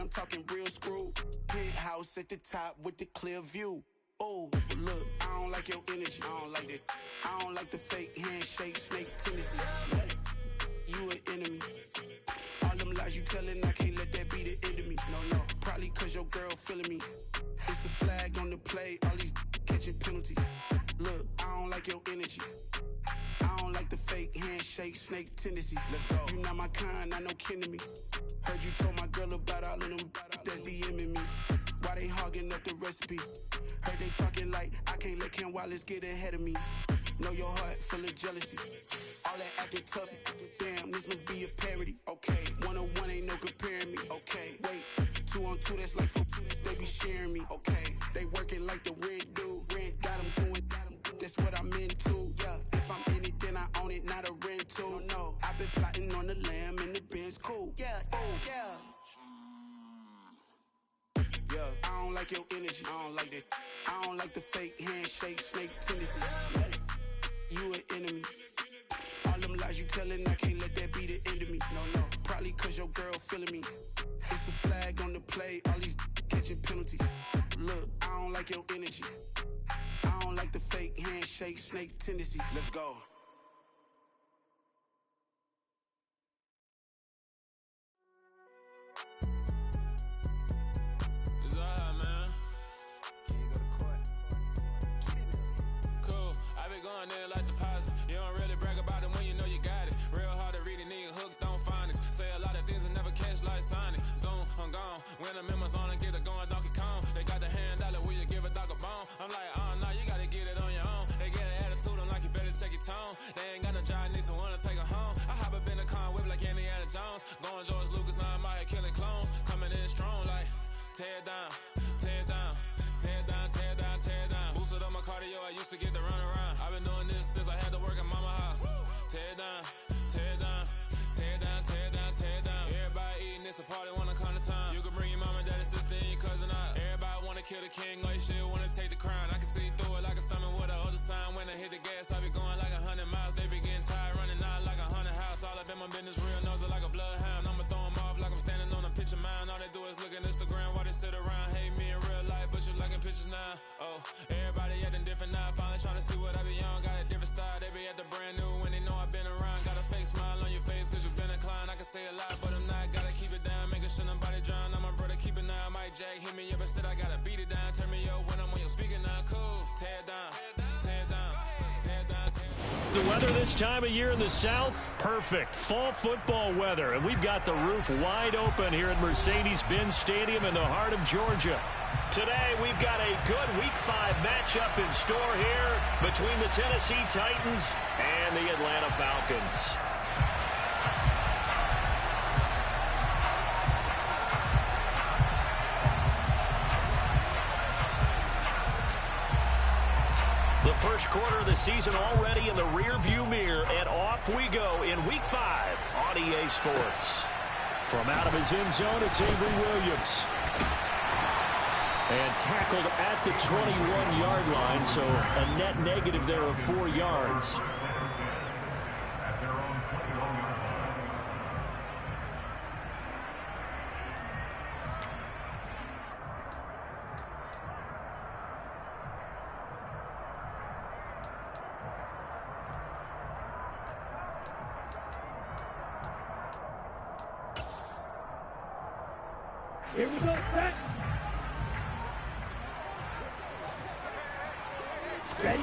I'm talking real screw. Penthouse at the top with the clear view. Oh, look, I don't like your energy. I don't like that. I don't like the fake handshake, snake tendency. You an enemy. All them lies you telling, I can't let that be the end of me. No, probably cause your girl feeling me. It's a flag on the play, all these catching penalties. Look, I don't like your energy. I don't like the fake handshake, snake tendency. Let's go. You not my kind, I know kin to me. Heard you told my girl about all of them that's DMing me. Why they hogging up the recipe? Heard they talking like I can't let Ken Wallace get ahead of me. Know your heart full of jealousy. All that acting tough, damn, this must be a parody. Okay, 1-on-1 ain't no comparing me. Okay, wait, 2-on-2, that's like 4, they be sharing me. Okay, they working like the rent dude. Rent got them doing, that's what I'm into. Yeah, if I'm in it, then I own it, not a rental. No, I've been plotting on the lamb and the Benz cool. Yeah, oh, yeah. Yeah, I don't like your energy. I don't like that. I don't like the fake handshake, snake tendency. You an enemy. All them lies you telling, I can't let that be the end of me. No, probably cause your girl feeling me. It's a flag on the play, all these catching penalties. Look, I don't like your energy. I don't like the fake handshake, snake tendency. Let's go. There like deposit. You don't really brag about it when you know you got it. Real hard to read it, nigga hooked on finance. Say a lot of things and never catch like signing. Zone, I'm gone. When I'm in my zone and get it going Donkey Kong. They got the hand dollar, will you give a dog a bone? I'm like, nah, you gotta get it on your own. They get an attitude, I'm like, you better check your tone. They ain't got no job, need someone to take her home. I hop up in the car, whip like Indiana Jones. Going George Lucas, now I'm out here killing clones. Coming in strong like, tear down, tear down. Tear down, tear down, tear down. Boosted up my cardio, I used to get to run around. I've been doing this since I had to work at mama house. Tear down, tear down, tear down, tear down, tear down. Everybody eating, it's a party, wanna come to time. You can bring your mama, daddy, sister, and your cousin out. Everybody wanna kill the king, like shit, wanna take the crown. I can see through it like a stomach with a other sign. When I hit the gas, I be going like 100 miles. They be getting tired, running out like 100 house. All up in my business, real nose like a bloodhound. I'ma throw them off like I'm standing on a picture mound. All they do is look at Instagram while they sit around. Hate me in real life, but you liking pictures now. Oh, everybody acting different now. Finally trying to see what I be on. Got a different style, they be at the brand new when they know I've been around. Got a fake smile on your face cause you've been inclined. I can say a lot, but I'm not. Gotta keep it down, making sure nobody drown. I'm my brother, keep it now. Mike Jack hit me up and said I gotta beat it down. Turn me up when I'm on your speaker now. Cool, tear down, tear down, tear down, tear down. The weather this time of year in the South, perfect. Fall football weather, and we've got the roof wide open here at Mercedes-Benz Stadium in the heart of Georgia. Today, we've got a good Week 5 matchup in store here between the Tennessee Titans and the Atlanta Falcons. The first quarter of the season already in the rearview mirror, and off we go in Week 5 on EA Sports. From out of his end zone, it's Avery Williams. And tackled at the 21-yard line, so a net negative there of 4 yards. Here we go, set. Ready?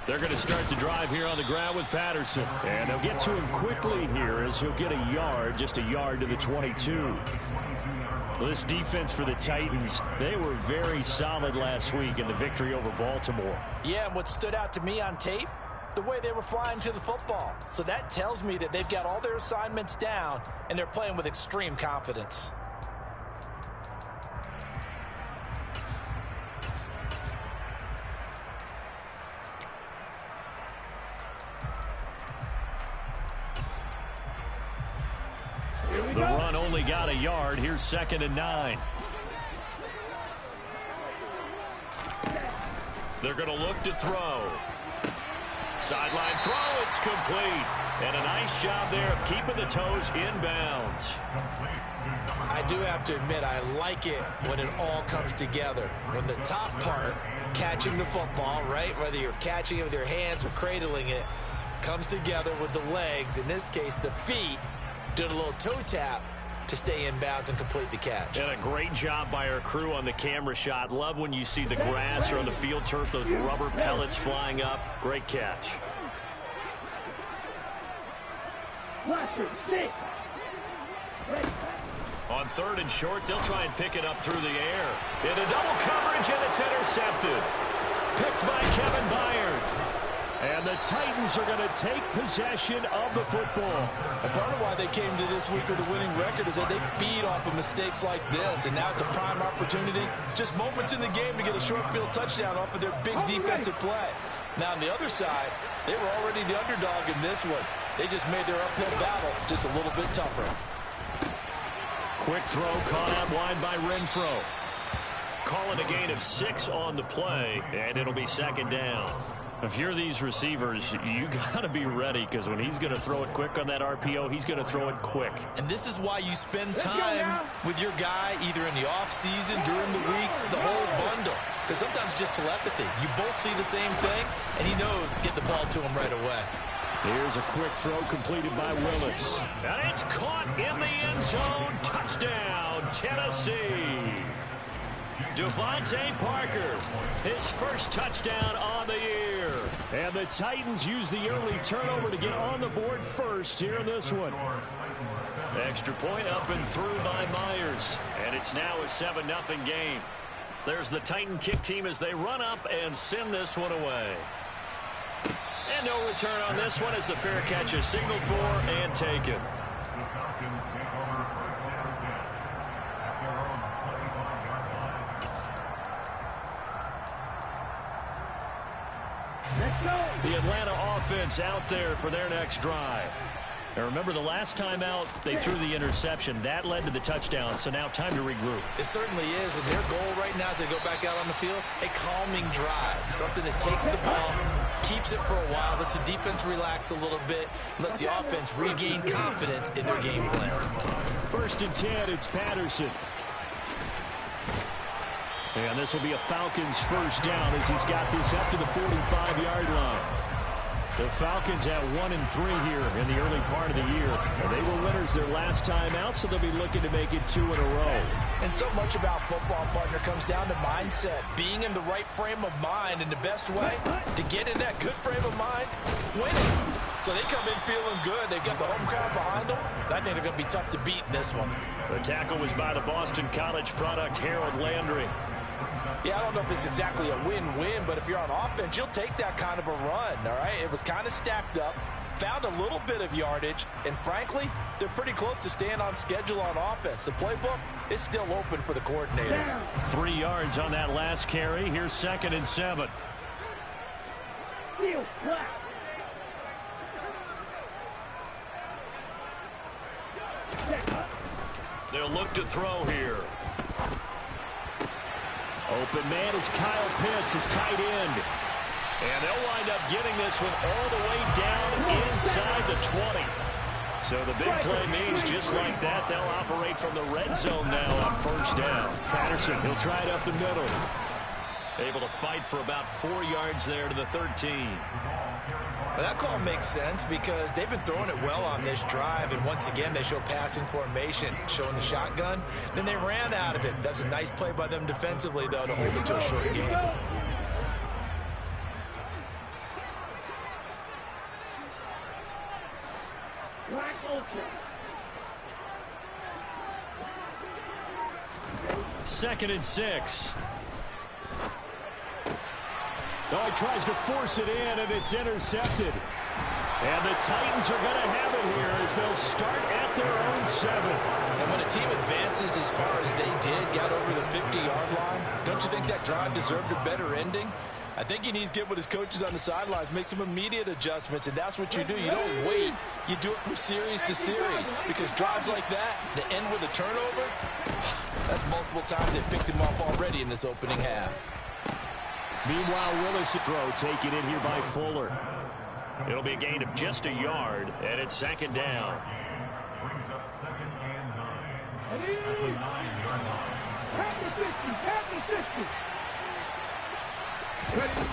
They're going to start the drive here on the ground with Patterson. And they'll get to him quickly here as he'll get a yard, just a yard to the 22. Well, this defense for the Titans, they were very solid last week in the victory over Baltimore. Yeah, and what stood out to me on tape, the way they were flying to the football. So that tells me that they've got all their assignments down, and they're playing with extreme confidence. The run only got a yard. Here's 2nd and 9. They're going to look to throw. Sideline throw, it's complete. And a nice job there of keeping the toes inbounds. I do have to admit, I like it when it all comes together. When the top part, catching the football, right, whether you're catching it with your hands or cradling it, comes together with the legs, in this case the feet, doing a little toe tap to stay in bounds and complete the catch. And a great job by our crew on the camera shot. Love when you see the grass or on the field turf, those rubber pellets flying up. Great catch. On 3rd and short, they'll try and pick it up through the air. Into double coverage, and it's intercepted. Picked by Kevin Byard. And the Titans are going to take possession of the football. And part of why they came to this week with a winning record is that they feed off of mistakes like this, and now it's a prime opportunity, just moments in the game to get a short field touchdown off of their big defensive play. Now on the other side, they were already the underdog in this one. They just made their uphill battle just a little bit tougher. Quick throw caught out wide by Renfro. Calling a gain of 6 on the play, and it'll be 2nd down. If you're these receivers, you got to be ready, because when he's going to throw it quick on that RPO, he's going to throw it quick. And this is why you spend time with your guy either in the offseason, during the week, the whole bundle. Because sometimes just telepathy. You both see the same thing, and he knows get the ball to him right away. Here's a quick throw completed by Willis. And it's caught in the end zone. Touchdown, Tennessee. Devontae Parker, his first touchdown on the year. And the Titans use the early turnover to get on the board first here in this one. Extra point up and through by Myers. And it's now a 7-0 game. There's the Titan kick team as they run up and send this one away. And no return on this one as the fair catch is signaled for and taken. The Atlanta offense out there for their next drive. And remember, the last time out, they threw the interception. That led to the touchdown, so now time to regroup. It certainly is, and their goal right now as they go back out on the field, a calming drive, something that takes the ball, keeps it for a while, lets the defense relax a little bit, lets the offense regain confidence in their game plan. 1st and 10, it's Patterson. And this will be a Falcons first down as he's got this up to the 45-yard line. The Falcons at 1-3 here in the early part of the year. They were winners their last time out, so they'll be looking to make it 2 in a row. And so much about football, partner, comes down to mindset. Being in the right frame of mind, and the best way to get in that good frame of mind, winning. So they come in feeling good. They've got the home crowd behind them. I think they're going to be tough to beat in this one. The tackle was by the Boston College product, Harold Landry. Yeah, I don't know if it's exactly a win-win, but if you're on offense, you'll take that kind of a run, all right? It was kind of stacked up, found a little bit of yardage, and frankly, they're pretty close to staying on schedule on offense. The playbook is still open for the coordinator. 3 yards on that last carry. Here's 2nd and 7. They'll look to throw here. Open man is Kyle Pitts, his tight end. And they'll wind up getting this one all the way down inside the 20. So the big play means just like that, they'll operate from the red zone now on 1st down. Patterson, he'll try it up the middle. Able to fight for about 4 yards there to the 13. Well, that call makes sense because they've been throwing it well on this drive, and once again they show passing formation, showing the shotgun. Then they ran out of it. That's a nice play by them defensively, though, to hold it to a short game. Second and 6. Oh, he tries to force it in, and it's intercepted. And the Titans are going to have it here as they'll start at their own 7. And when a team advances as far as they did, got over the 50-yard line, don't you think that drive deserved a better ending? I think he needs to get with his coaches on the sidelines, make some immediate adjustments, and that's what you do. You don't wait. You do it from series to series, because drives like that, that end with a turnover, that's multiple times they picked him off already in this opening half. Meanwhile, Willis' throw taken in here by Fuller. It'll be a gain of just a yard, and it's second down. Brings up second and 9. At the 9-yard line. At the 50. Ready.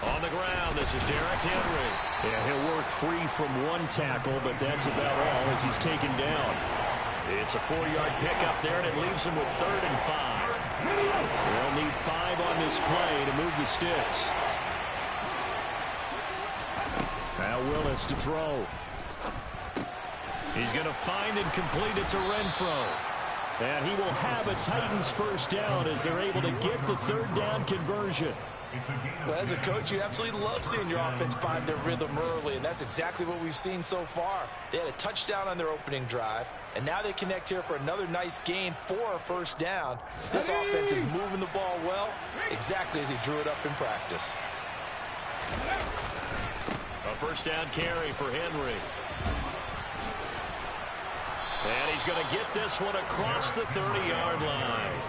On the ground, this is Derrick Henry. Yeah, he'll work free from one tackle, but that's about all as he's taken down. It's a 4-yard pickup there, and it leaves him with 3rd and 5. They'll need 5 on this play to move the sticks. Now Willis to throw. He's going to find and complete it to Renfro. And he will have a Titans first down as they're able to get the 3rd down conversion. Well, as a coach, you absolutely love seeing your offense find their rhythm early, and that's exactly what we've seen so far. They had a touchdown on their opening drive, and now they connect here for another nice gain for a first down. This offense is moving the ball well, exactly as he drew it up in practice. A first down carry for Henry. And he's going to get this one across the 30-yard line.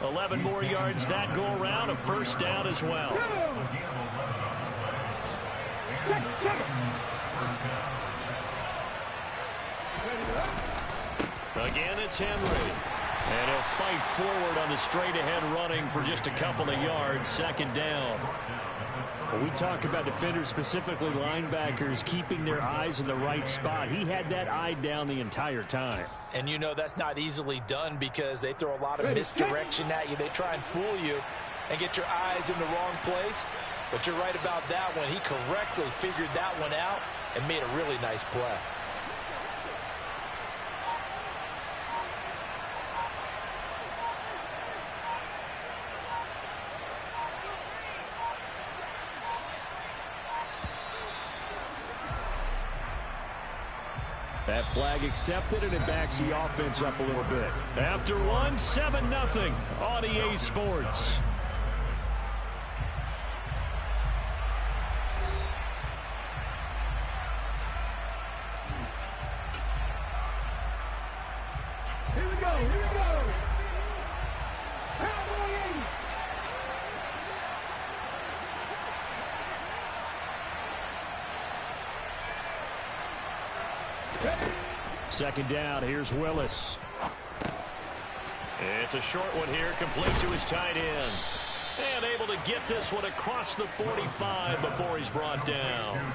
11 more yards that go around, a first down as well. Again, it's Henry. And he'll fight forward on the straight-ahead running for just a couple of yards, second down. When we talk about defenders, specifically linebackers, keeping their eyes in the right spot, he had that eye down the entire time. And you know that's not easily done because they throw a lot of misdirection at you. They try and fool you and get your eyes in the wrong place. But you're right about that one. He correctly figured that one out and made a really nice play. That flag accepted, and it backs the offense up a little bit. After one, 7-0 on EA Sports. Here we go. Cowboy 80. Second down, here's Willis. It's a short one here, complete to his tight end. And able to get this one across the 45 before he's brought down.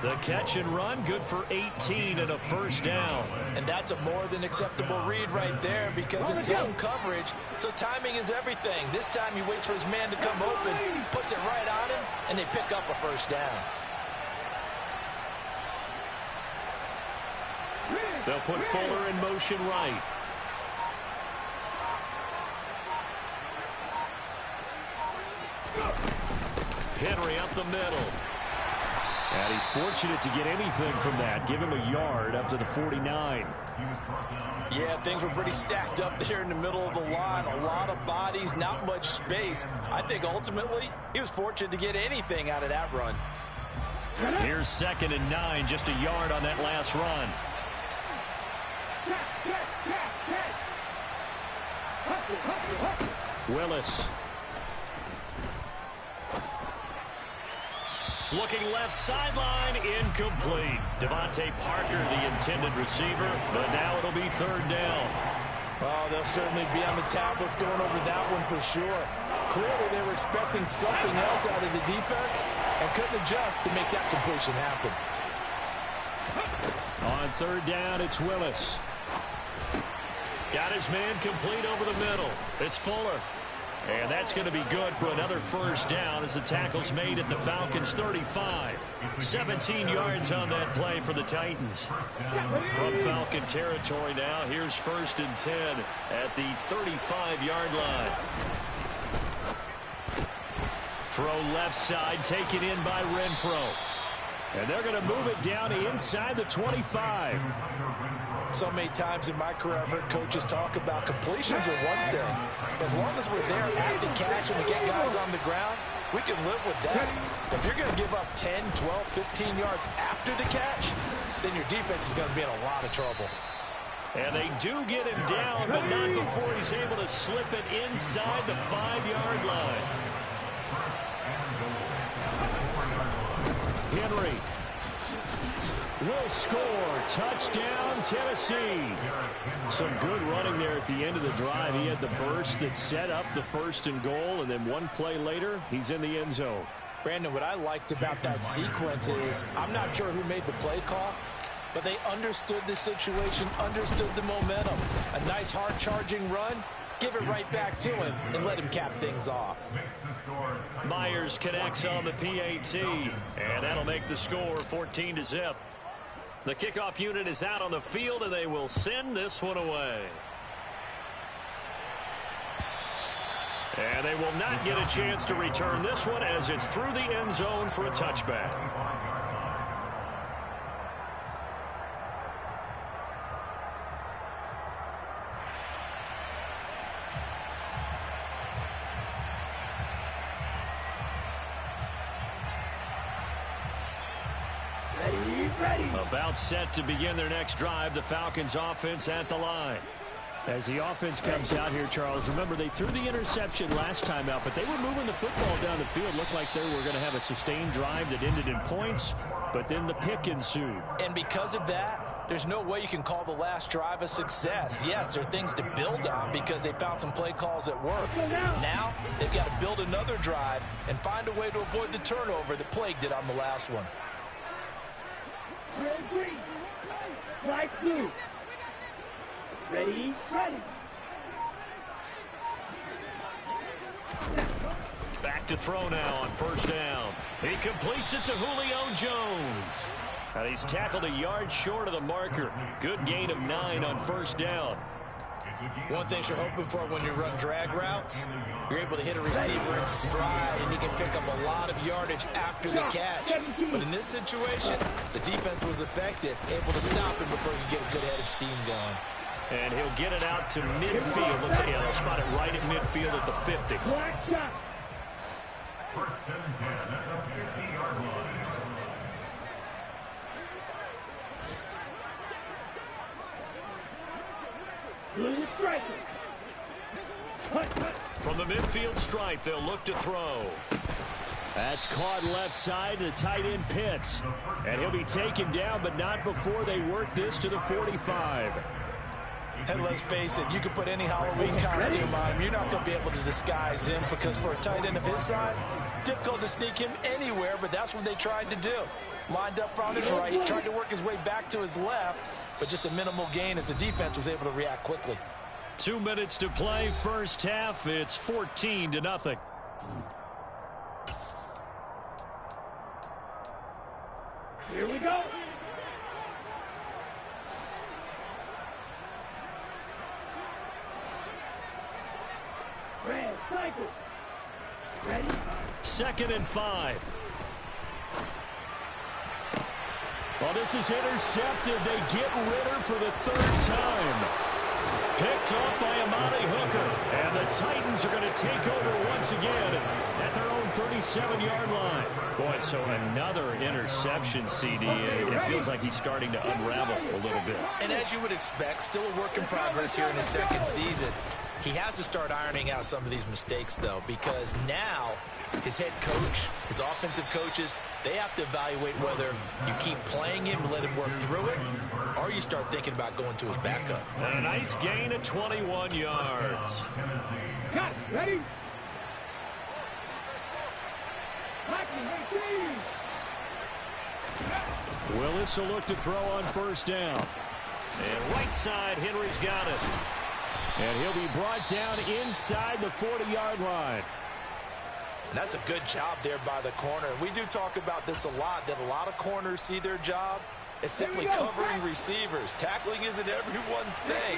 The catch and run, good for 18 and a first down. And that's a more than acceptable read right there because it's zone coverage, so timing is everything. This time he waits for his man to come open, puts it right on him, and they pick up a first down. They'll put Fuller in motion right. Henry up the middle. And he's fortunate to get anything from that. Give him a yard up to the 49. Yeah, things were pretty stacked up there in the middle of the line. A lot of bodies, not much space. I think ultimately he was fortunate to get anything out of that run. Here's 2nd and 9, just a yard on that last run. Willis. Looking left sideline, incomplete. Devontae Parker, the intended receiver, but now it'll be 3rd down. Oh, they'll certainly be on the tablets going over that one for sure. Clearly they were expecting something else out of the defense and couldn't adjust to make that completion happen. On 3rd down, it's Willis. Got his man complete over the middle. It's Fuller. And that's going to be good for another first down as the tackle's made at the Falcons' 35. 17 yards on that play for the Titans. From Falcon territory now, here's 1st and 10 at the 35-yard line. Throw left side, taken in by Renfro. And they're going to move it down inside the 25. So many times in my career I've heard coaches talk about completions are one thing. As long as we're there at the catch and we get guys on the ground, we can live with that. If you're going to give up 10, 12, 15 yards after the catch, then your defense is going to be in a lot of trouble. And they do get him down, but not before he's able to slip it inside the 5-yard line. Henry will score. Touchdown, Tennessee. Some good running there at the end of the drive. He had the burst that set up the 1st and goal, and then one play later, he's in the end zone. Brandon, what I liked about that sequence is I'm not sure who made the play call, but they understood the situation, understood the momentum. A nice hard-charging run. Give it right back to him and let him cap things off. Myers connects on the PAT, and that'll make the score 14-0. The kickoff unit is out on the field, and they will send this one away. And they will not get a chance to return this one as it's through the end zone for a touchback. About set to begin their next drive. The Falcons offense at the line. As the offense comes out here, Charles, remember they threw the interception last time out, but they were moving the football down the field. Looked like they were going to have a sustained drive that ended in points, but then the pick ensued. And because of that, there's no way you can call the last drive a success. Yes, there are things to build on because they found some play calls that work. Now, they've got to build another drive and find a way to avoid the turnover that plagued it on the last one. Red green, light blue. Ready, ready. Back to throw now on 1st down. He completes it to Julio Jones. And he's tackled a yard short of the marker. Good gain of 9 on 1st down. One thing you're hoping for when you run drag routes, you're able to hit a receiver in stride, and he can pick up a lot of yardage after the catch. But in this situation, the defense was effective, able to stop him before he could get a good head of steam going. And he'll get it out to midfield. Let's see, they'll spot it right at midfield at the 50. First and 10 at the 50-yard line. From the midfield stripe, they'll look to throw. That's caught left side to tight end Pitts. And he'll be taken down, but not before they work this to the 45. And let's face it, you can put any Halloween costume on him. You're not going to be able to disguise him because for a tight end of his size, difficult to sneak him anywhere, but that's what they tried to do. Lined up on his right, tried to work his way back to his left, but just a minimal gain as the defense was able to react quickly. 2 minutes to play, 1st half. It's 14-0. Here we go. Red cycle. Ready? 2nd and 5. Well, this is intercepted. They get Ritter for the 3rd time. Picked off by Amani Hooker. And the Titans are going to take over once again at their own 37-yard line. Boy, so another interception, CD. It feels like he's starting to unravel a little bit. And as you would expect, still a work in progress here in his 2nd season. He has to start ironing out some of these mistakes, though, because now his head coach, his offensive coaches, they have to evaluate whether you keep playing him, let him work through it, or you start thinking about going to his backup. And a nice gain of 21 yards. Cut. Ready? Willis will look to throw on 1st down. And right side, Henry's got it. And he'll be brought down inside the 40-yard line. And that's a good job there by the corner. We do talk about this a lot, that a lot of corners see their job as simply covering receivers. Tackling isn't everyone's thing.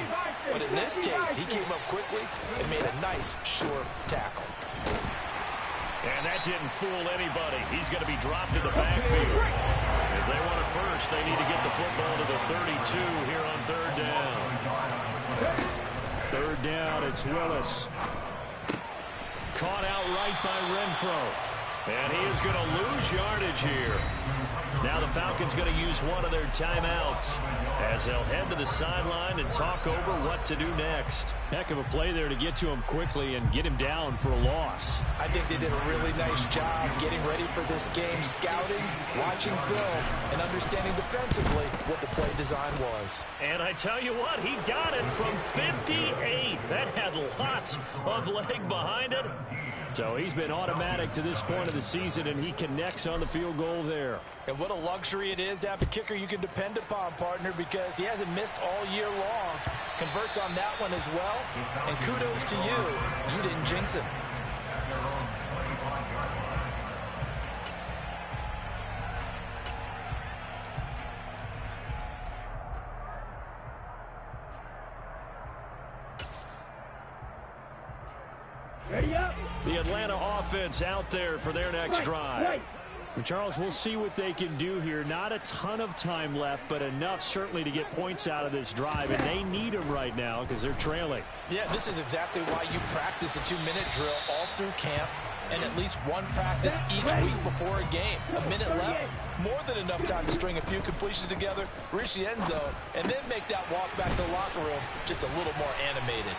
But in this case, he came up quickly and made a nice, short tackle. And that didn't fool anybody. He's going to be dropped in the backfield. If they want it first, they need to get the football to the 32 here on 3rd down. 3rd down, it's Willis. Caught out right by Renfro. And he is going to lose yardage here. Now the Falcons going to use one of their timeouts as they'll head to the sideline and talk over what to do next. Heck of a play there to get to him quickly and get him down for a loss. I think they did a really nice job getting ready for this game, scouting, watching film, and understanding defensively what the play design was. And I tell you what, he got it from 58. That had lots of leg behind it. So he's been automatic to this point of the season, and he connects on the field goal there. And what a luxury it is to have a kicker you can depend upon, partner, because he hasn't missed all year long. Converts on that one as well. And kudos to you. You didn't jinx him. Ready up. The Atlanta offense out there for their next drive. Right. Charles, we'll see what they can do here. Not a ton of time left, but enough certainly to get points out of this drive, and they need them right now because they're trailing. Yeah, this is exactly why you practice a 2-minute drill all through camp and at least one practice each week before a game. A minute left, more than enough time to string a few completions together, reach the end zone, and then make that walk back to the locker room just a little more animated.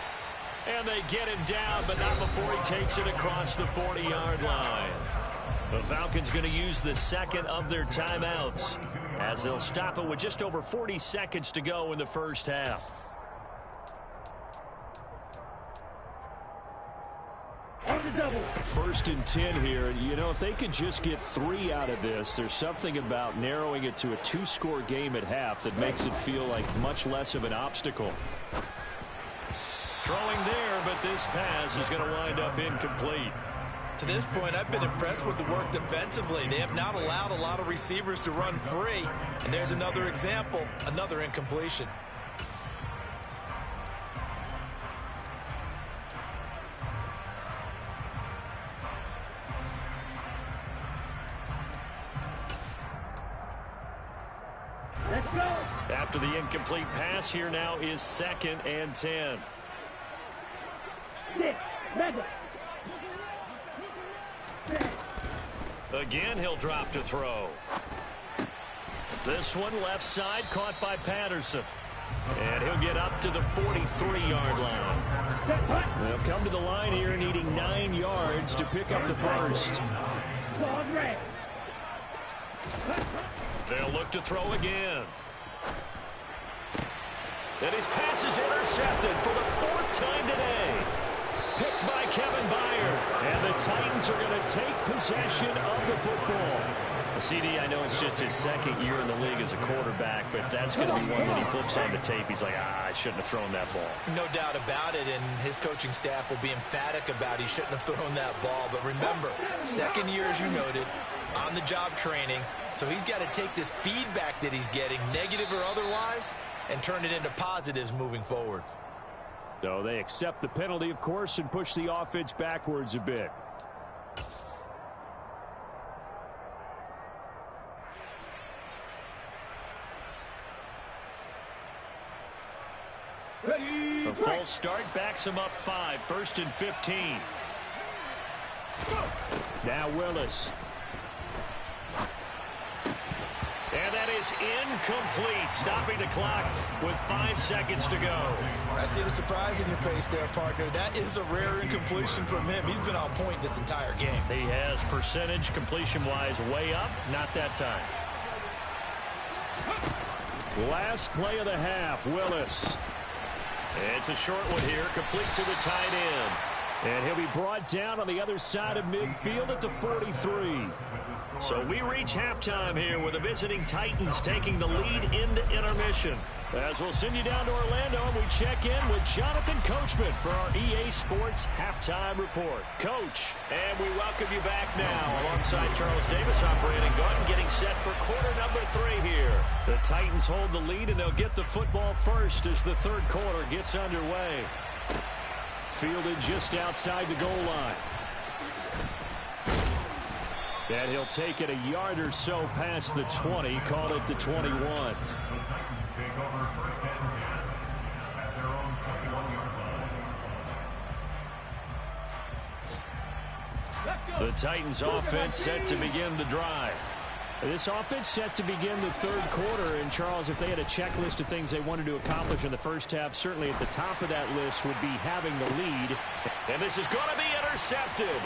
And they get him down, but not before he takes it across the 40-yard line. The Falcons going to use the second of their timeouts as they'll stop it with just over 40 seconds to go in the first half. On the double. 1st and 10 here. You know, if they could just get 3 out of this, there's something about narrowing it to a 2-score game at half that makes it feel like much less of an obstacle. Throwing there, but this pass is going to wind up incomplete. To this point, I've been impressed with the work defensively. They have not allowed a lot of receivers to run free. And there's another example, another incompletion. Let's go. After the incomplete pass, here now is 2nd and 10. 6. Mega. Again, he'll drop to throw. This one left side, caught by Patterson. And he'll get up to the 43-yard line. They'll come to the line here needing 9 yards to pick up the first. They'll look to throw again. And his pass is intercepted for the 4th time today. Picked by Kevin Byard. And the Titans are going to take possession of the football. CD, I know it's just his 2nd year in the league as a quarterback, but that's going to be one when he flips on the tape. He's like, I shouldn't have thrown that ball. No doubt about it, and his coaching staff will be emphatic about he shouldn't have thrown that ball. But remember, 2nd year, as you noted, on-the-job training. So he's got to take this feedback that he's getting, negative or otherwise, and turn it into positives moving forward. So they accept the penalty, of course, and push the offense backwards a bit. A false start backs him up 5. 1st and 15. Now Willis. And that is incomplete, stopping the clock with 5 seconds to go. I see the surprise in your face there, partner. That is a rare incompletion from him. He's been on point this entire game. He has percentage completion-wise way up, not that time. Last play of the half, Willis. It's a short one here, complete to the tight end. And he'll be brought down on the other side of midfield at the 43. So we reach halftime here with the visiting Titans taking the lead into intermission. As we'll send you down to Orlando, and we check in with Jonathan Coachman for our EA Sports Halftime Report. Coach, and we welcome you back now. Alongside Charles Davis, I'm Brandon Gordon, getting set for quarter number 3 here. The Titans hold the lead, and they'll get the football first as the 3rd quarter gets underway. Fielded just outside the goal line. And he'll take it a yard or so past the 20, call it the 21. The Titans offense set to begin the drive. This offense set to begin the third quarter. And, Charles, if they had a checklist of things they wanted to accomplish in the first half, certainly at the top of that list would be having the lead. And this is going to be intercepted.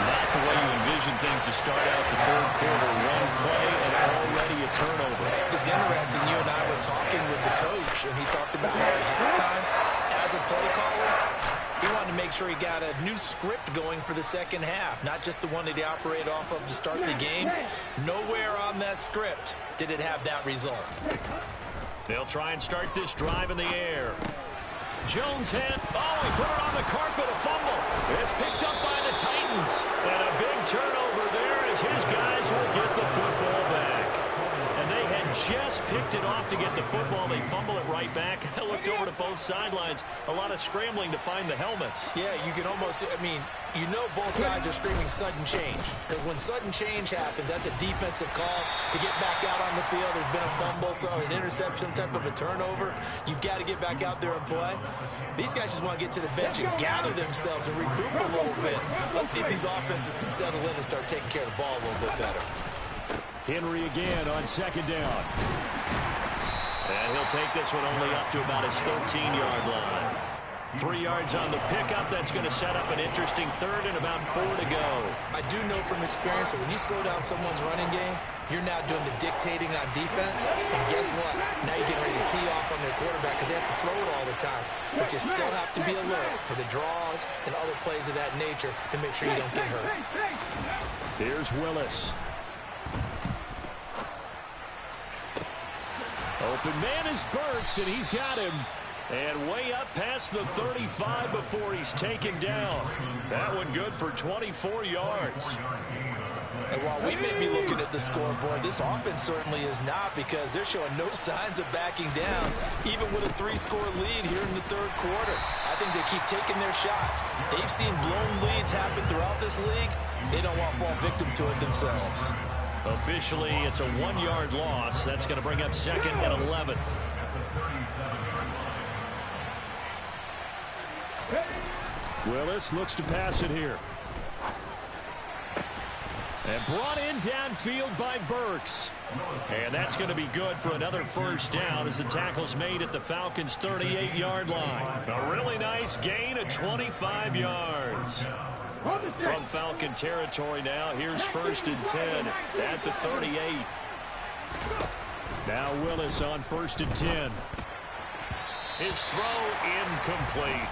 Not the way you envision things to start out the third quarter. One play and already a turnover. It's interesting. You and I were talking with the coach, and he talked about how at halftime, as a play caller, he wanted to make sure he got a new script going for the second half, not just the one that he operated off of to start the game. Nowhere on that script did it have that result. They'll try and start this drive in the air. Jones had, he put it on the carpet, a fumble. It's picked up by the Titans. And a big turnover there as his guys will get the football back. And they had just picked it off to get the football. They fumble it right back. I looked over to both sidelines. A lot of scrambling to find the helmets. Yeah, you can almost, you know both sides are screaming sudden change. Because when sudden change happens, that's a defensive call to get back out on the field. There's been a fumble, so an interception, type of a turnover. You've got to get back out there and play. These guys just want to get to the bench and gather themselves and regroup a little bit. Let's see if these offenses can settle in and start taking care of the ball a little bit better. Henry again on second down. And he'll take this one only up to about his 13-yard line. 3 yards on the pickup. That's going to set up an interesting third and about 4 to go. I do know from experience that when you slow down someone's running game, you're now doing the dictating on defense. And guess what? Now you're getting ready to tee off on their quarterback because they have to throw it all the time. But you still have to be alert for the draws and other plays of that nature to make sure you don't get hurt. Here's Willis. Open man is Burks, and he's got him. And way up past the 35 before he's taken down. That one good for 24 yards. And while we may be looking at the scoreboard, this offense certainly is not, because they're showing no signs of backing down, even with a 3-score lead here in the third quarter. I think they keep taking their shots. They've seen blown leads happen throughout this league. They don't want to fall victim to it themselves. Officially, it's a 1-yard loss. That's going to bring up 2nd and 11. Willis looks to pass it here. And brought in downfield by Burks. And that's going to be good for another first down as the tackle's made at the Falcons' 38-yard line. A really nice gain of 25 yards. From Falcon territory now, here's 1st and 10 at the 38. Now Willis on 1st and 10. His throw incomplete.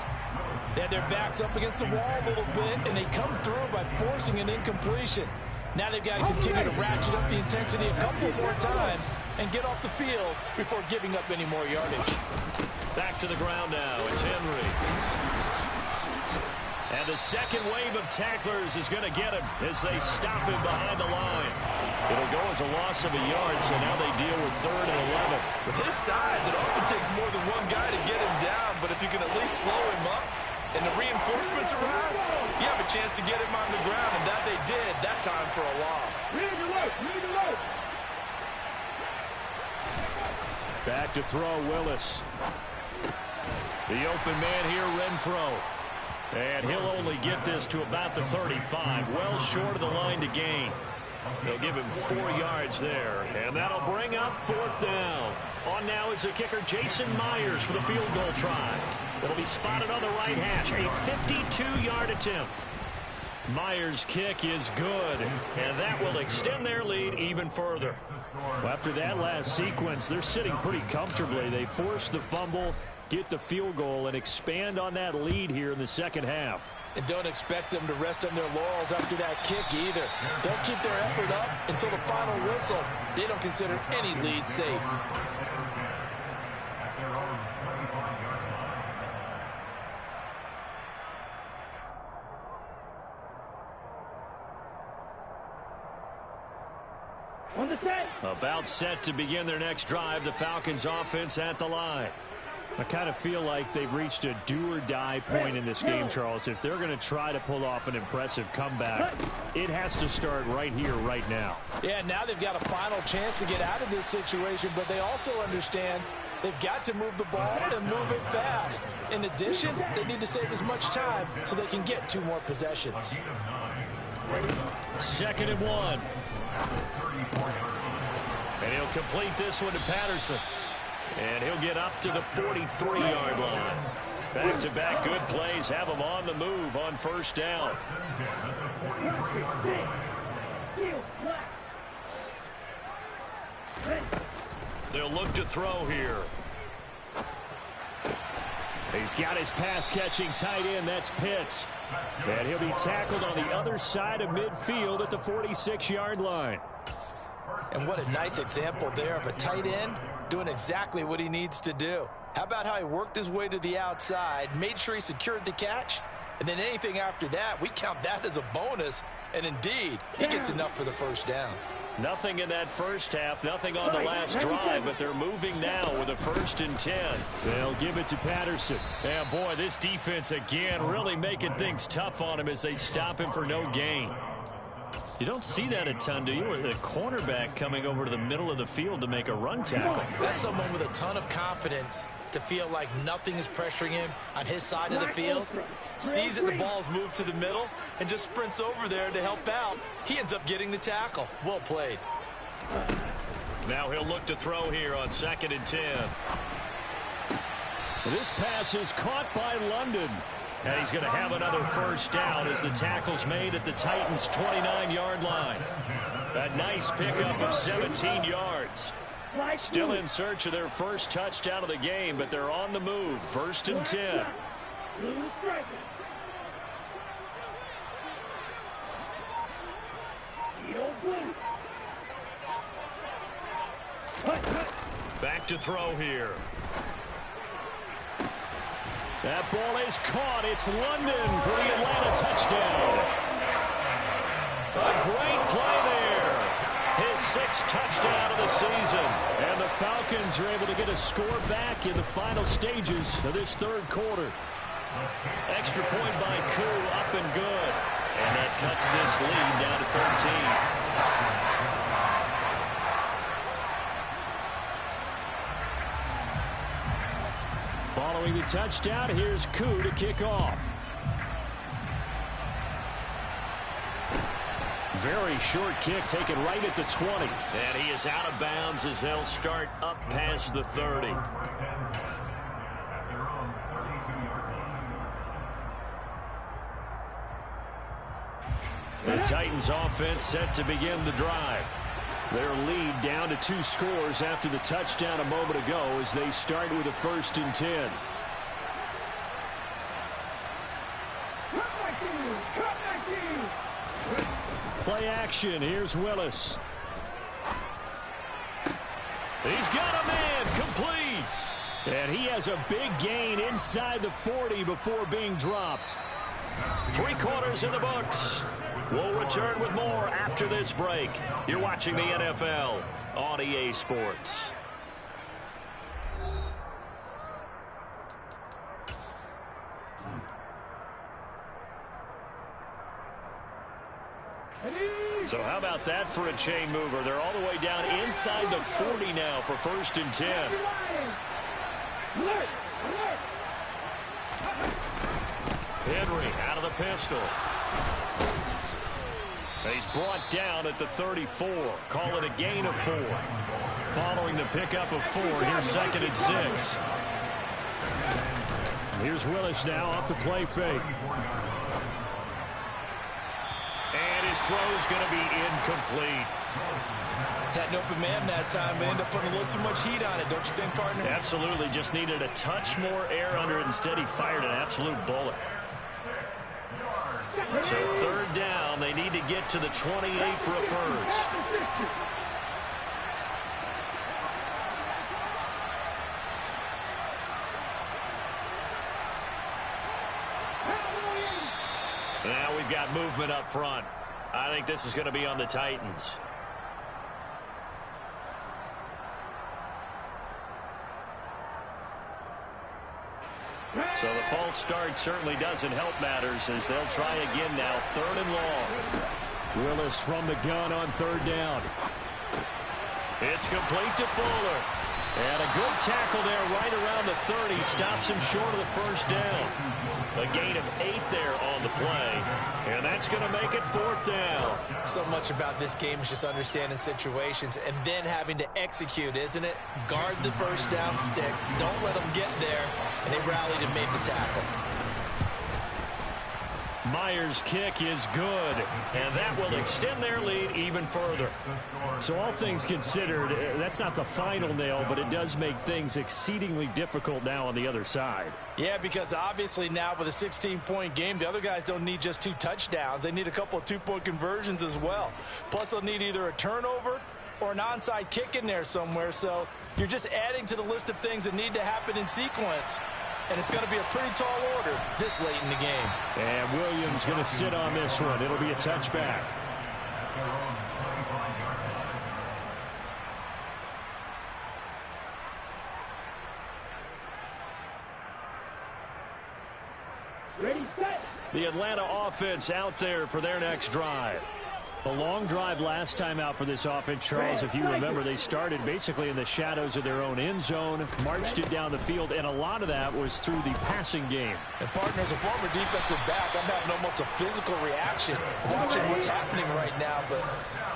They had their backs up against the wall a little bit, and they come through by forcing an incompletion. Now they've got to continue to ratchet up the intensity a couple more times and get off the field before giving up any more yardage. Back to the ground now. It's Henry. And the second wave of tacklers is going to get him as they stop him behind the line. It'll go as a loss of a yard, so now they deal with 3rd and 11. With his size, it often takes more than one guy to get him down, but if you can at least slow him up and the reinforcements arrive, you have a chance to get him on the ground, and that they did that time for a loss. Back to throw, Willis. The open man here, Renfro. And he'll only get this to about the 35, well short of the line to gain. They'll give him 4 yards there, and that'll bring up 4th down. On now is the kicker, Jason Myers, for the field goal try. It'll be spotted on the right hash, a 52-yard attempt. Myers' kick is good, and that will extend their lead even further. Well, after that last sequence, they're sitting pretty comfortably. They force the fumble, get the field goal, and expand on that lead here in the second half. And don't expect them to rest on their laurels after that kick either. They'll keep their effort up until the final whistle. They don't consider any lead safe. About set to begin their next drive, the Falcons offense at the line. I kind of feel like they've reached a do-or-die point in this game, Charles. If they're going to try to pull off an impressive comeback, it has to start right here, right now. Yeah, now they've got a final chance to get out of this situation, but they also understand They've got to move the ball and move it fast. In addition, they need to save as much time so they can get 2 more possessions. 2nd and 1. And he'll complete this one to Patterson. And he'll get up to the 43-yard line. Back-to-back good plays have him on the move on 1st down. They'll look to throw here. He's got his pass-catching tight end. That's Pitts. And he'll be tackled on the other side of midfield at the 46-yard line. And what a nice example there of a tight end doing exactly what he needs to do. How about how he worked his way to the outside, made sure he secured the catch, and then anything after that, we count that as a bonus. And indeed, he gets enough for the 1st down. Nothing in that first half, nothing on the last drive, but they're moving now with a 1st and 10. They'll give it to Patterson. Yeah, boy, this defense again really making things tough on him as they stop him for no gain. You don't see that a ton, do you? Or the cornerback coming over to the middle of the field to make a run tackle. That's someone with a ton of confidence to feel like nothing is pressuring him on his side of the field. Sees that the ball's moved to the middle and just sprints over there to help out. He ends up getting the tackle. Well played. Now he'll look to throw here on 2nd and 10. This pass is caught by London. And he's going to have another 1st down as the tackle's made at the Titans' 29-yard line. A nice pickup of 17 yards. Still in search of their first touchdown of the game, but they're on the move. 1st and 10. Back to throw here. That ball is caught. It's London for the Atlanta touchdown. A great play there. His 6th touchdown of the season. And the Falcons are able to get a score back in the final stages of this 3rd quarter. Extra point by Koo, up and good. And that cuts this lead down to 13. Following the touchdown, here's Koo to kick off. Very short kick taken right at the 20. And he is out of bounds as they'll start up past the 30. The Titans offense set to begin the drive. Their lead down to 2 scores after the touchdown a moment ago as they start with a 1st and 10. Play action. Here's Willis. He's got a man complete. And he has a big gain inside the 40 before being dropped. 3 quarters in the books. We'll return with more after this break. You're watching the NFL on EA Sports. So how about that for a chain mover? They're all the way down inside the 40 now for 1st and 10. Henry out of the pistol. He's brought down at the 34. Call it a gain of 4. Following the pickup of 4, here's 2nd and 6. Here's Willis now off the play fake. And his throw's going to be incomplete. Had an open man that time, but ended up putting a little too much heat on it, don't you think, partner? Absolutely. Just needed a touch more air under it. Instead, he fired an absolute bullet. So 3rd down, they need to get to the 28 for a 1st. Now we've got movement up front. I think this is going to be on the Titans. So the false start certainly doesn't help matters as they'll try again now. 3rd and long. Willis from the gun on 3rd down. It's complete to Fuller. And a good tackle there right around the 30. Stops him short of the first down. A gain of 8 there on the play. And that's going to make it 4th down. So much about this game is just understanding situations and then having to execute, isn't it? Guard the first down sticks. Don't let them get there. And they rallied and made the tackle. Myers' kick is good, and that will extend their lead even further. So all things considered, that's not the final nail, but it does make things exceedingly difficult now on the other side. Yeah, because obviously now with a 16-point game, the other guys don't need just 2 touchdowns. They need a couple of 2-point conversions as well. Plus, they'll need either a turnover or an onside kick in there somewhere. So you're just adding to the list of things that need to happen in sequence. And it's going to be a pretty tall order this late in the game. And Williams going to sit on this one. It'll be a touchback. Ready, set. The Atlanta offense out there for their next drive. A long drive last time out for this offense, Charles. If you remember, they started basically in the shadows of their own end zone, marched it down the field, and a lot of that was through the passing game. And partners, a former defensive back, I'm having almost a physical reaction watching what's happening right now. But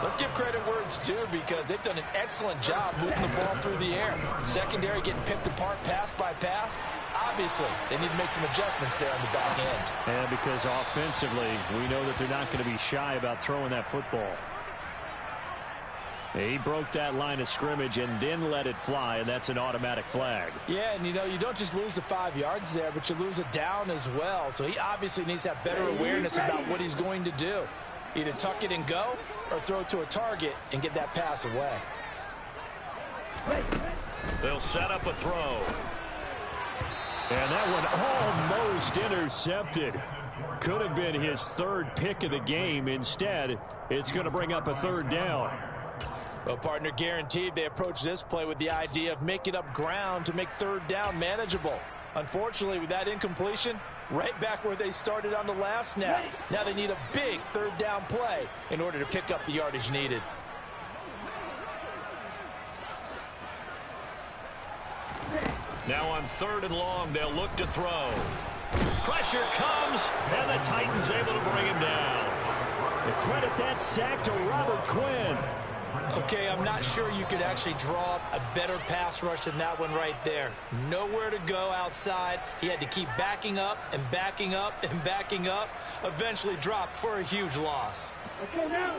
let's give credit where it's due because they've done an excellent job moving the ball through the air. Secondary getting picked apart pass by pass. Obviously, they need to make some adjustments there on the back end. And because offensively, we know that they're not going to be shy about throwing that football. He broke that line of scrimmage and then let it fly, and that's an automatic flag. Yeah, and you know, you don't just lose the 5 yards there, but you lose it down as well. So he obviously needs to have better awareness about what he's going to do. Either tuck it and go or throw it to a target and get that pass away. They'll set up a throw. And that one almost intercepted. Could have been his 3rd pick of the game. Instead, it's going to bring up a 3rd down. Well, partner, guaranteed they approach this play with the idea of making up ground to make 3rd down manageable. Unfortunately, with that incompletion, right back where they started on the last snap. Now they need a big 3rd down play in order to pick up the yardage needed. Now on 3rd and long, they'll look to throw. Pressure comes, and the Titans able to bring him down. And credit that sack to Robert Quinn. Okay, I'm not sure you could actually draw up a better pass rush than that one right there. Nowhere to go outside. He had to keep backing up and backing up and backing up. Eventually dropped for a huge loss. Okay, now.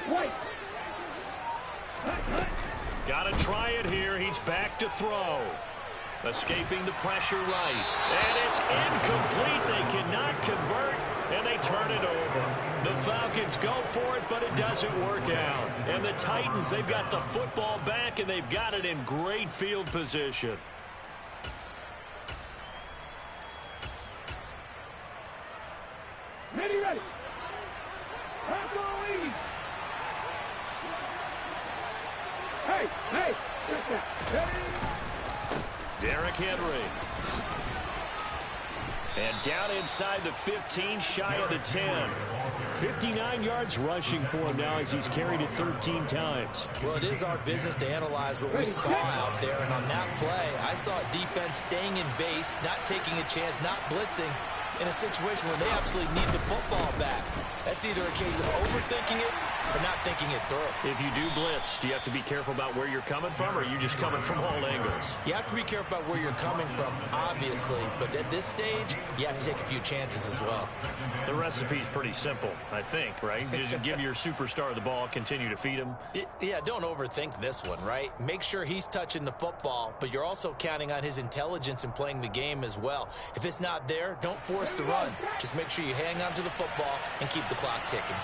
White. Got to try it here. He's back to throw. Escaping the pressure right. And it's incomplete. They cannot convert, and they turn it over. The Falcons go for it, but it doesn't work out. And the Titans, they've got the football back, and they've got it in great field position. Ready. Hey, Derrick Henry. And down inside the 15, shy of the 10. 59 yards rushing for him now as he's carried it 13 times. Well, it is our business to analyze what we saw out there. And on that play, I saw a defense staying in base, not taking a chance, not blitzing in a situation where they absolutely need the football back. That's either a case of overthinking it or not thinking it through. If you do blitz, do you have to be careful about where you're coming from, or are you just coming from all angles? You have to be careful about where you're coming from, obviously, but at this stage, you have to take a few chances as well. The recipe's pretty simple, I think, right? Just give your superstar the ball, continue to feed him. Yeah, don't overthink this one, right? Make sure he's touching the football, but you're also counting on his intelligence in playing the game as well. If it's not there, don't force the run. Just make sure you hang on to the football and keep the clock ticking.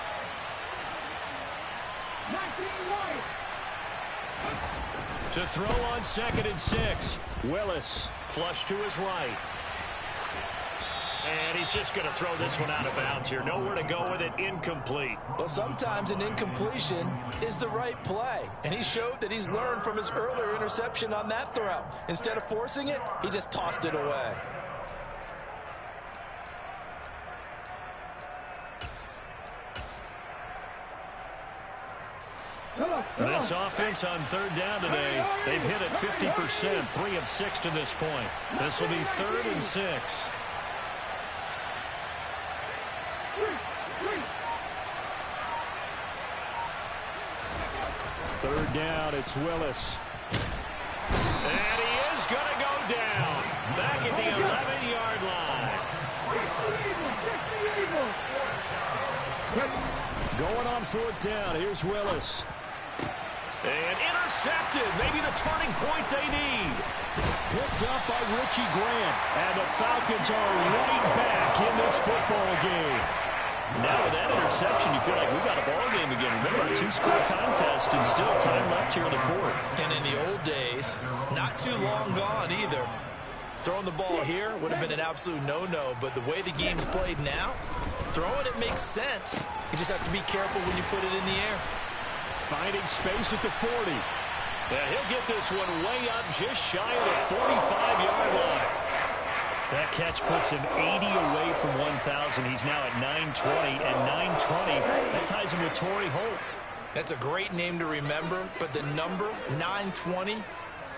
To throw on 2nd and 6. Willis, flush to his right. And he's just going to throw this one out of bounds here. Nowhere to go with it, incomplete. Well, sometimes an incompletion is the right play. And he showed that he's learned from his earlier interception on that throw. Instead of forcing it, he just tossed it away. This offense on third down today, they've hit it 50%, 3 of 6 to this point. This will be 3rd and 6. Third down, it's Willis. And he is going to go down. Back at the 11-yard line. Going on 4th down, here's Willis. And intercepted, maybe the turning point they need. Picked up by Richie Grant. And the Falcons are right back in this football game. Now with that interception, you feel like we've got a ball game again. Remember, a 2-score contest and still time left here in the 4th. And in the old days, not too long gone either. Throwing the ball here would have been an absolute no-no, but the way the game's played now, throwing it makes sense. You just have to be careful when you put it in the air. Finding space at the 40. Yeah, he'll get this one way up just shy of the 45-yard line. That catch puts him 80 away from 1,000. He's now at 920, and 920, that ties him with Torrey Holt. That's a great name to remember, but the number, 920,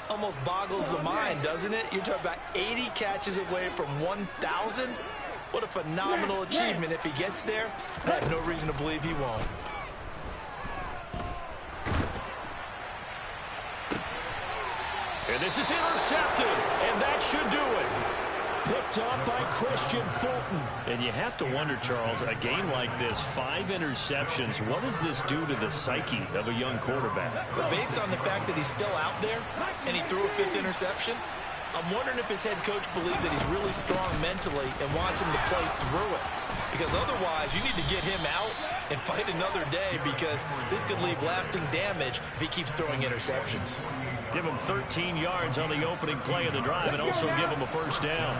almost boggles the mind, doesn't it? You're talking about 80 catches away from 1,000. What a phenomenal achievement. If he gets there, I have no reason to believe he won't. And this is intercepted, and that should do it. Picked up by Christian Fulton. And you have to wonder, Charles, a game like this, 5 interceptions, what does this do to the psyche of a young quarterback? But based on the fact that he's still out there and he threw a 5th interception, I'm wondering if his head coach believes that he's really strong mentally and wants him to play through it. Because otherwise, you need to get him out and fight another day, because this could leave lasting damage if he keeps throwing interceptions. Give him 13 yards on the opening play of the drive and also give him a 1st down.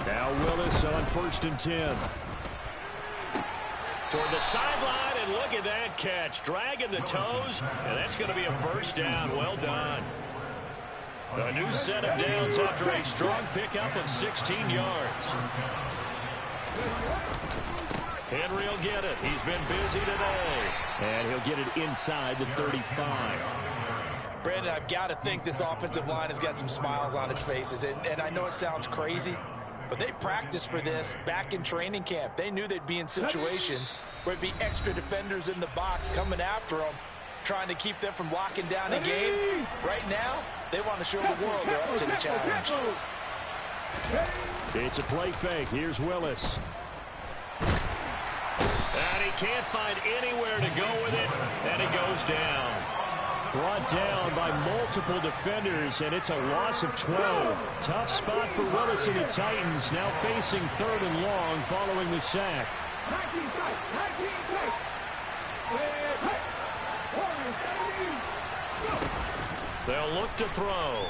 Now Willis on 1st and 10. Toward the sideline, and look at that catch. Dragging the toes, and that's going to be a 1st down. Well done. A new set of downs after a strong pickup of 16 yards. Henry will get it. He's been busy today. And he'll get it inside the 35. Brandon, I've got to think this offensive line has got some smiles on its faces. And I know it sounds crazy, but they practiced for this back in training camp. They knew they'd be in situations where it'd be extra defenders in the box coming after them, trying to keep them from locking down a game. Right now, they want to show the world they're up to the challenge. It's a play fake. Here's Willis. And he can't find anywhere to go with it, and it goes down. Brought down by multiple defenders, and it's a loss of 12. Tough spot for Willis and the Titans, now facing 3rd and long following the sack. They'll look to throw.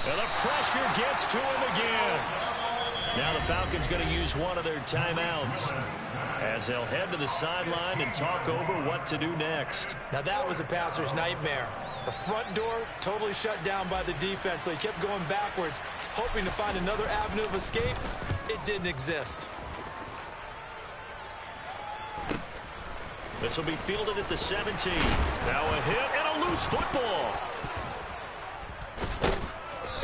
And the pressure gets to him again. Now the Falcons going to use one of their timeouts as they'll head to the sideline and talk over what to do next. Now that was a passer's nightmare. The front door totally shut down by the defense, so he kept going backwards, hoping to find another avenue of escape. It didn't exist. This will be fielded at the 17. Now a hit and a loose football.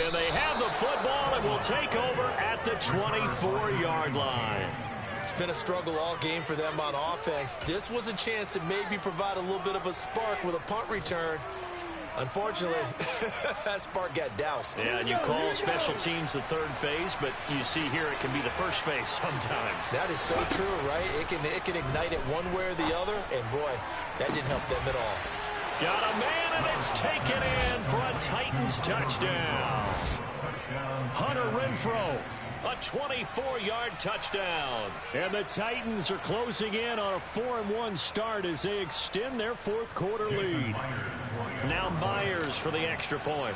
And they have the football and will take over at the 24-yard line. It's been a struggle all game for them on offense. This was a chance to maybe provide a little bit of a spark with a punt return. Unfortunately, that spark got doused. Yeah, and you call special teams the 3rd phase, but you see here it can be the 1st phase sometimes. That is so true, right? It can ignite it one way or the other, and boy, that didn't help them at all. Got a man, and it's taken in for a Titans touchdown. Hunter Renfrow, a 24-yard touchdown. And the Titans are closing in on a 4-1 start as they extend their 4th quarter lead. Now Myers for the extra point.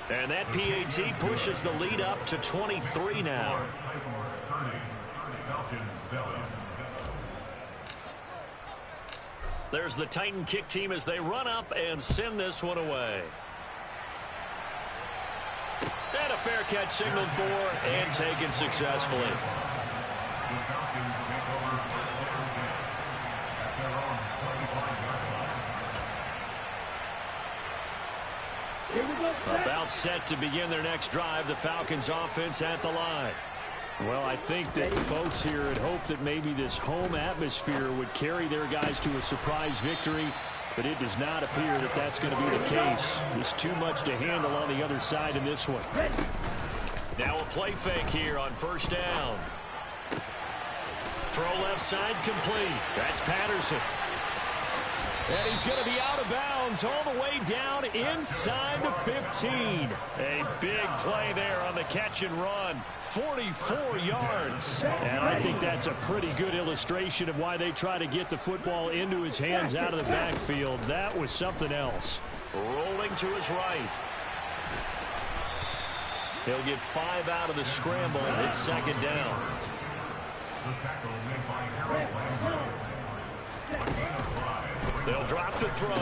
And that PAT pushes the lead up to 23 now. There's the Titan kick team as they run up and send this one away. And a fair catch signaled for and taken successfully. The Falcons take over first down 10 at their own 25-yard line. Here we go. About set to begin their next drive, the Falcons offense at the line. Well, I think that folks here had hoped that maybe this home atmosphere would carry their guys to a surprise victory, but it does not appear that that's going to be the case. There's too much to handle on the other side in this one. Now a play fake here on first down. Throw left side complete. That's Patterson. And he's going to be out of bounds all the way down inside the 15. A big play there on the catch and run. 44 yards. And I think that's a pretty good illustration of why they try to get the football into his hands out of the backfield. That was something else. Rolling to his right. He'll get 5 out of the scramble. It's second down. The tackle made by Harold Landry. They'll drop the throw.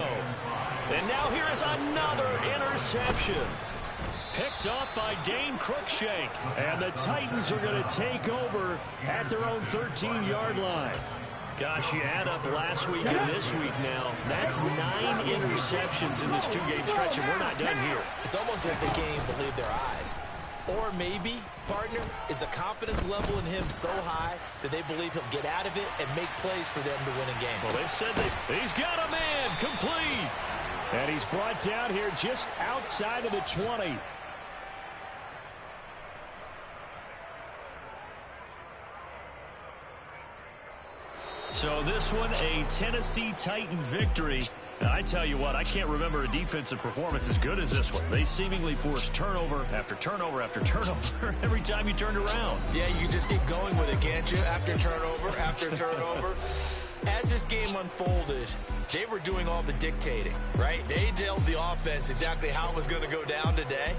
And now here is another interception. Picked up by Dane Cruikshank. And the Titans are going to take over at their own 13-yard line. Gosh, you add up last week and this week now. That's 9 interceptions in this 2-game stretch, and we're not done here. It's almost like the game believed their eyes. Or maybe, partner, is the confidence level in him so high that they believe he'll get out of it and make plays for them to win a game. Well, they've said he's got a man complete. And he's brought down here just outside of the 20. So this one, a Tennessee Titan victory. Now, I tell you what, I can't remember a defensive performance as good as this one. They seemingly forced turnover after turnover after turnover every time you turned around. Yeah, you can just keep going with it, can't you? After turnover. As this game unfolded, they were doing all the dictating, right? They told the offense exactly how it was going to go down today.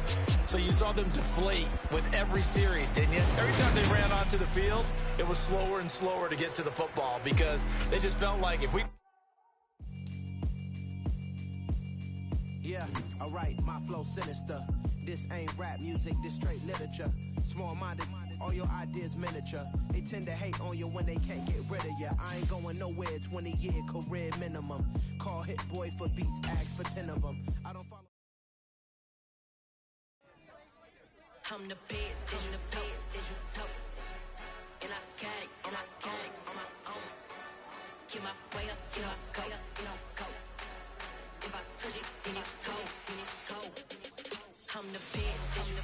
So you saw them deflate with every series, didn't you? Every time they ran onto the field, it was slower and slower to get to the football because they just felt like if we... Yeah, alright, my flow sinister. This ain't rap music, this straight literature. Small-minded, all your ideas miniature. They tend to hate on you when they can't get rid of you. I ain't going nowhere, 20-year career minimum. Call Hit Boy for beats, ask for 10 of them. I don't follow... I'm the best, and you know. And I got it on my own. Get my way up, you know, go. If I touch it, then it's cold. I'm the best, and you know.